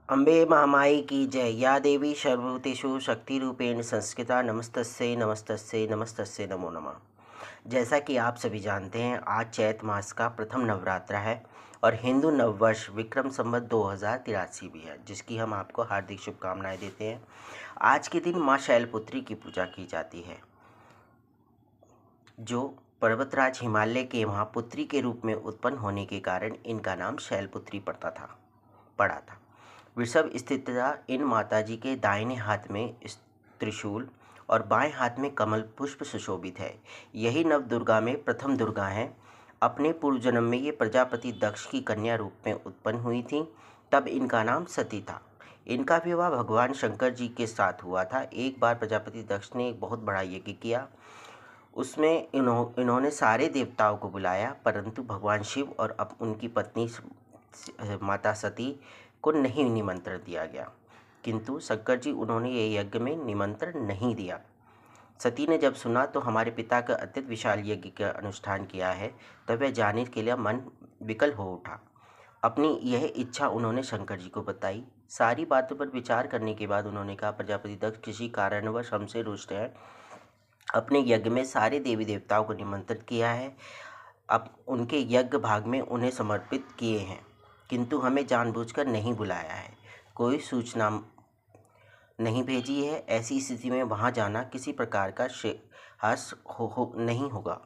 अम्बे महामाई की जय। या देवी सर्वभूतेषु शक्तिरूपेण संस्थिता नमस्तस्यै नमस्तस्यै नमस्तस्यै नमो नमः। जैसा कि आप सभी जानते हैं, आज चैत मास का प्रथम नवरात्र है और हिंदू नववर्ष विक्रम संवत 2083 भी है, जिसकी हम आपको हार्दिक शुभकामनाएं देते हैं। आज के दिन माँ शैलपुत्री की पूजा की जाती है, जो पर्वतराज हिमालय के वहाँ पुत्री के रूप में उत्पन्न होने के कारण इनका नाम शैलपुत्री पड़ा था। वृषभ स्थित इन माताजी के दाहिने हाथ में त्रिशूल और बाएं हाथ में कमल पुष्प सुशोभित है। यही नव दुर्गा में प्रथम दुर्गा हैं। अपने पूर्व जन्म में ये प्रजापति दक्ष की कन्या रूप में उत्पन्न हुई थी, तब इनका नाम सती था। इनका विवाह भगवान शंकर जी के साथ हुआ था। एक बार प्रजापति दक्ष ने एक बहुत बड़ा यज्ञ किया, उसमें इन्होंने सारे देवताओं को बुलाया, परंतु भगवान शिव और उनकी पत्नी माता सती को नहीं निमंत्रण दिया गया। किंतु शंकर जी उन्होंने ये यज्ञ में निमंत्रण नहीं दिया। सती ने जब सुना तो हमारे पिता का अत्यंत विशाल यज्ञ का अनुष्ठान किया है, तब वह जाने के लिए मन विकल हो उठा। अपनी यह इच्छा उन्होंने शंकर जी को बताई। सारी बातों पर विचार करने के बाद उन्होंने कहा, प्रजापति दक्ष किसी कारणवश हमसे रुष्ट है। अपने यज्ञ में सारे देवी देवताओं को निमंत्रित किया है, अब उनके यज्ञ भाग में उन्हें समर्पित किए हैं, किंतु हमें जानबूझकर नहीं बुलाया है, कोई सूचना नहीं भेजी है। ऐसी स्थिति में वहां जाना किसी प्रकार का साहस नहीं होगा।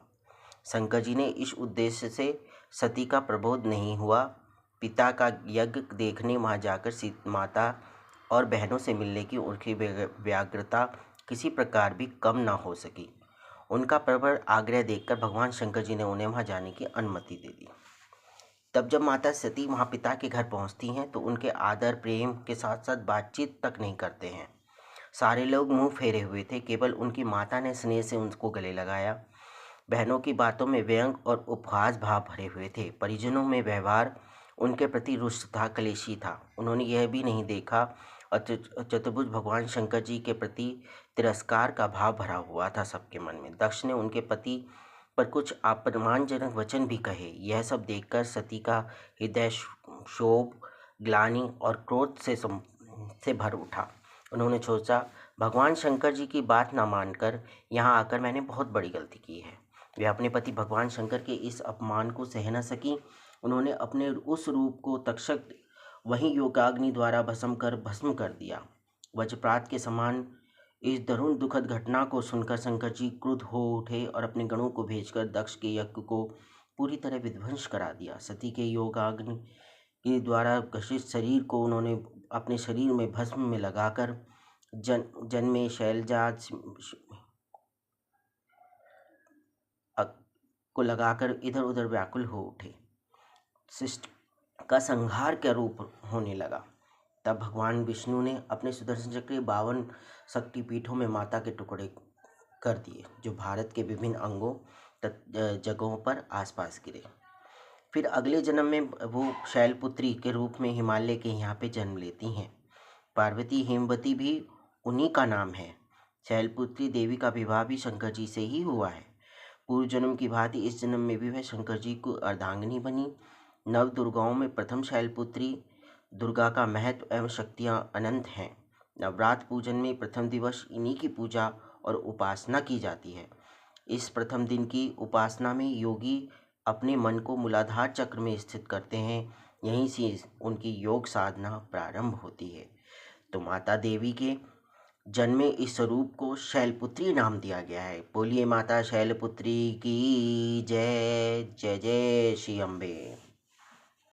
शंकर जी ने इस उद्देश्य से सती का प्रबोध नहीं हुआ। पिता का यज्ञ देखने वहां जाकर माता और बहनों से मिलने की उनकी व्यग्रता किसी प्रकार भी कम ना हो सकी। उनका प्रबल आग्रह देखकर भगवान शंकर जी ने उन्हें वहां जाने की अनुमति दे दी। तब जब माता सती वहाँ पिता के घर पहुँचती हैं तो उनके आदर प्रेम के साथ साथ बातचीत तक नहीं करते हैं। सारे लोग मुंह फेरे हुए थे, केवल उनकी माता ने स्नेह से उनको गले लगाया। बहनों की बातों में व्यंग और उपहास भाव भरे हुए थे। परिजनों में व्यवहार उनके प्रति रुष्ट था, कलेशी था। उन्होंने यह भी नहीं देखा और चतुर्भुज भगवान शंकर जी के प्रति तिरस्कार का भाव भरा हुआ था सबके मन में। दक्ष ने उनके पति पर कुछ अपमानजनक वचन भी कहे। यह सब देखकर सती का हृदय क्षोभ, ग्लानि और क्रोध से भर उठा। उन्होंने सोचा, भगवान शंकर जी की बात ना मानकर यहाँ आकर मैंने बहुत बड़ी गलती की है। वे अपने पति भगवान शंकर के इस अपमान को सह न सकी। उन्होंने अपने उस रूप को तक्षक वहीं योगाग्नि द्वारा भस्म कर दिया। वज्रपात के समान इस दारुण दुखद घटना को सुनकर शंकर जी क्रुद्ध हो उठे और अपने गणों को भेजकर दक्ष के यज्ञ को पूरी तरह विध्वंस करा दिया। सती के योगाग्नि के द्वारा घर्षित शरीर को उन्होंने अपने शरीर में भस्म में लगाकर जन्मे शैलजाज को लगाकर इधर उधर व्याकुल हो उठे। शिष्ट का संहार का रूप होने लगा। तब भगवान विष्णु ने अपने सुदर्शन चक्र के 52 शक्तिपीठों में माता के टुकड़े कर दिए, जो भारत के विभिन्न अंगों जगहों पर आसपास गिरे। फिर अगले जन्म में वो शैलपुत्री के रूप में हिमालय के यहाँ पे जन्म लेती हैं। पार्वती हेमवती भी उन्हीं का नाम है। शैलपुत्री देवी का विवाह भी शंकर जी से ही हुआ है। पूर्व जन्म की भांति इस जन्म में भी वह शंकर जी को अर्धांगिनी बनी। नव दुर्गाओं में प्रथम शैलपुत्री दुर्गा का महत्व एवं शक्तियाँ अनंत हैं। नवरात्र पूजन में प्रथम दिवस इन्हीं की पूजा और उपासना की जाती है। इस प्रथम दिन की उपासना में योगी अपने मन को मूलाधार चक्र में स्थित करते हैं। यहीं से उनकी योग साधना प्रारंभ होती है। तो माता देवी के जन्मे इस स्वरूप को शैलपुत्री नाम दिया गया है। बोलिए माता शैलपुत्री की जय। जय जय श्री अम्बे।